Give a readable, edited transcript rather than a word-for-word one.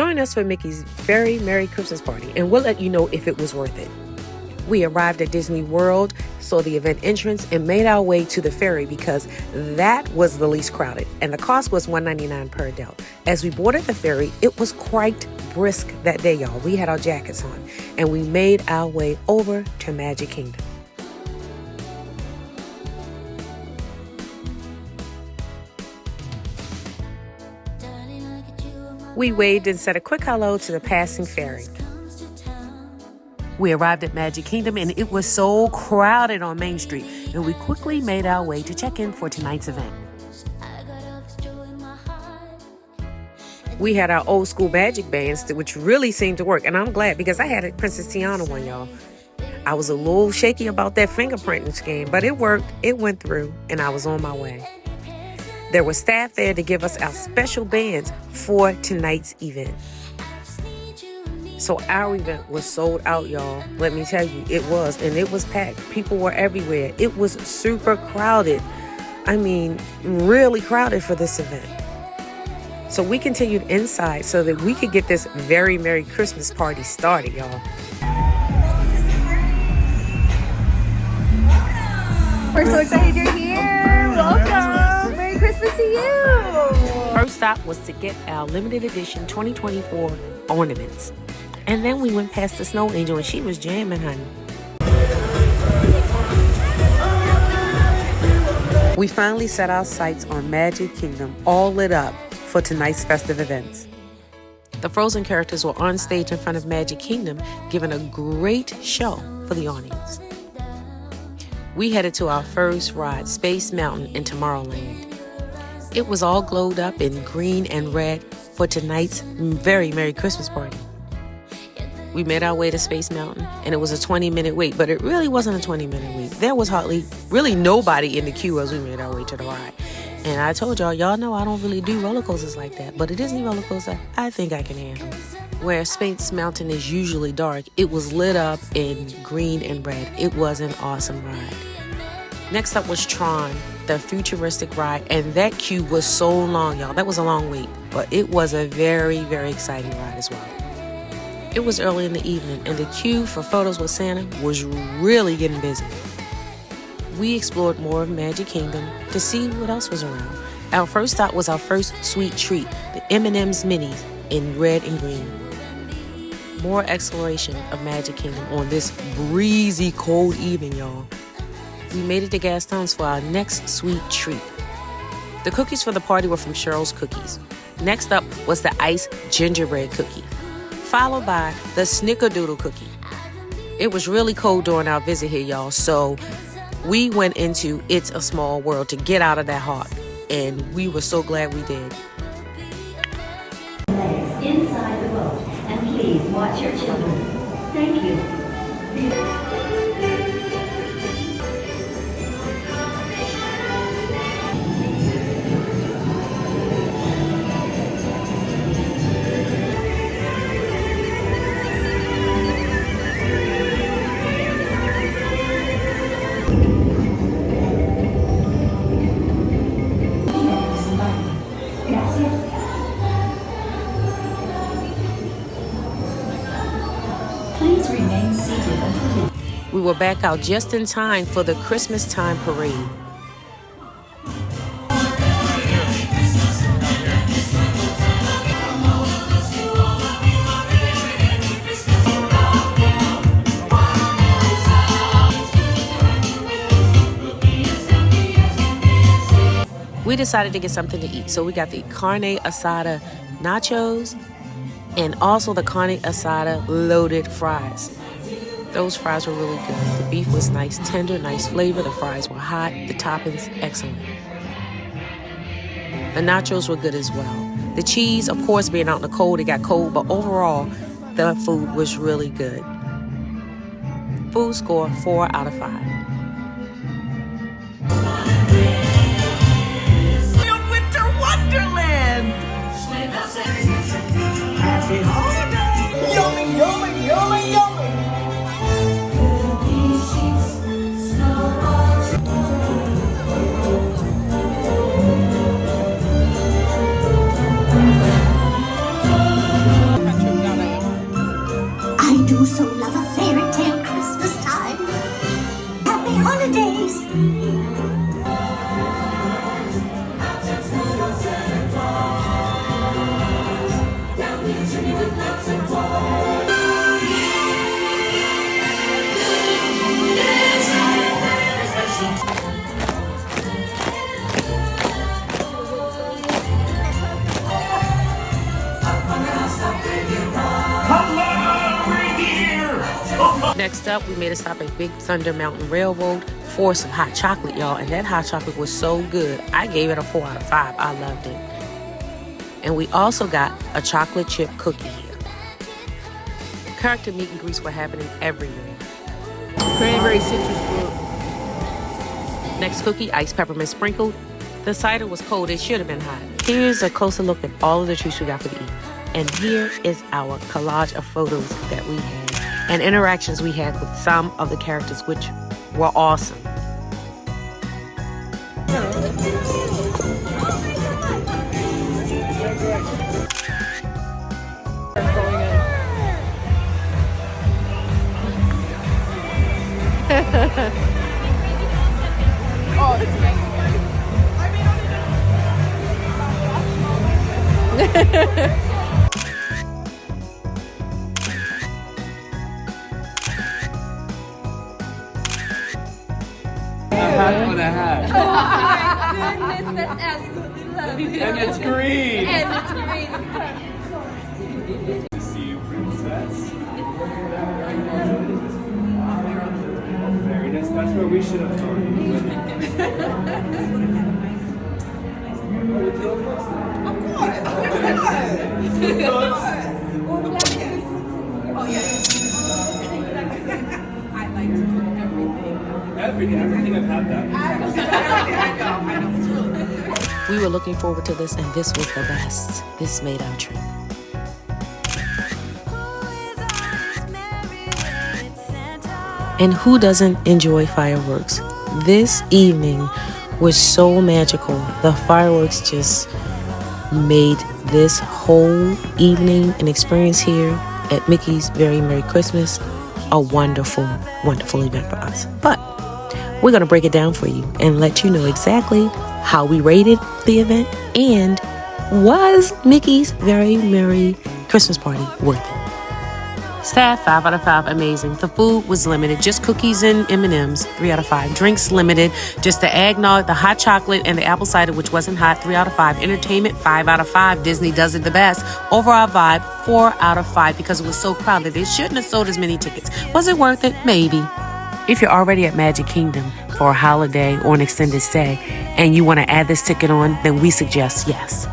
Join us for Mickey's very Merry Christmas party, and we'll let you know if it was worth it. We arrived at Disney World, saw the event entrance, and made our way to the ferry because that was the least crowded, and the cost was $1.99 per adult. As we boarded the ferry, it was quite brisk that day, y'all. We had our jackets on, and we made our way over to Magic Kingdom. We waved and said a quick hello to the passing ferry. We arrived at Magic Kingdom and it was so crowded on Main Street, and we quickly made our way to check in for tonight's event. We had our old school magic bands, which really seemed to work, and I'm glad because I had a Princess Tiana one, y'all. I was a little shaky about that fingerprinting scheme, but it worked, it went through, and I was on my way. There was staff there to give us our special bands for tonight's event. So our event was sold out, y'all. Let me tell you, it was. And it was packed. People were everywhere. It was super crowded. I mean, really crowded for this event. So we continued inside so that we could get this very Merry Christmas party started, y'all. We're so excited you're here. Welcome. Merry Christmas to you. First stop was to get our limited edition 2024 ornaments. And then we went past the snow angel and she was jamming, honey. We finally set our sights on Magic Kingdom, all lit up for tonight's festive events. The Frozen characters were on stage in front of Magic Kingdom, giving a great show for the audience. We headed to our first ride, Space Mountain in Tomorrowland. It was all glowed up in green and red for tonight's very Merry Christmas party. We made our way to Space Mountain, and it was a 20-minute wait, but it really wasn't a 20-minute wait. There was really nobody in the queue as we made our way to the ride. And I told y'all know I don't really do roller coasters like that, but a Disney roller coaster, I think I can handle. Where Space Mountain is usually dark, it was lit up in green and red. It was an awesome ride. Next up was Tron, the futuristic ride, and that queue was so long, y'all. That was a long wait, but it was a very, very exciting ride as well. It was early in the evening, and the queue for photos with Santa was really getting busy. We explored more of Magic Kingdom to see what else was around. Our first stop was our first sweet treat, the M&M's Minis in red and green. More exploration of Magic Kingdom on this breezy, cold evening, y'all. We made it to Gaston's for our next sweet treat. The cookies for the party were from Cheryl's Cookies. Next up was the iced gingerbread cookie, followed by the snickerdoodle cookie. It was really cold during our visit here, y'all, so we went into It's a Small World to get out of that heart, and we were so glad we did. Inside the boat, and please watch your children. Thank you. Please remain seated until We were back out just in time for the Christmastime parade. We decided to get something to eat, so we got the carne asada nachos and also the carne asada loaded fries. Those fries were really good. The beef was nice, tender, nice flavor. The fries were hot. The toppings, excellent. The nachos were good as well. The cheese, of course, being out in the cold, it got cold, but overall, the food was really good. Food score 4 out of 5. Winter Wonderland! Happy holidays! Yummy, yummy, yummy, yummy! Next up, we made a stop at Big Thunder Mountain Railroad for some hot chocolate, y'all. And that hot chocolate was so good. I gave it a 4 out of 5. I loved it. And we also got a chocolate chip cookie here. Character meet and greets were happening everywhere. Cranberry citrus fruit. Next cookie, iced peppermint sprinkled. The cider was cold. It should have been hot. Here's a closer look at all of the treats we got for the eat. And here is our collage of photos that we had and interactions we had with some of the characters, which were awesome. On a hat. Oh my goodness, that's absolutely lovely. And it's green. And it's green. To see you, princess. Very nice. That's where we should have gone. Everything I've had that. We were looking forward to this, and this was the best. This made our trip. And who doesn't enjoy fireworks? This evening was so magical. The fireworks just made this whole evening and experience here at Mickey's Very Merry Christmas a wonderful, wonderful event for us. But we're going to break it down for you and let you know exactly how we rated the event and was Mickey's Very Merry Christmas Party worth it. Staff, 5 out of 5, amazing. The food was limited, just cookies and M&Ms, 3 out of 5. Drinks limited, just the eggnog, the hot chocolate, and the apple cider, which wasn't hot, 3 out of 5. Entertainment, 5 out of 5. Disney does it the best. Overall vibe, 4 out of 5 because it was so crowded. They shouldn't have sold as many tickets. Was it worth it? Maybe. If you're already at Magic Kingdom for a holiday or an extended stay and you want to add this ticket on, then we suggest yes.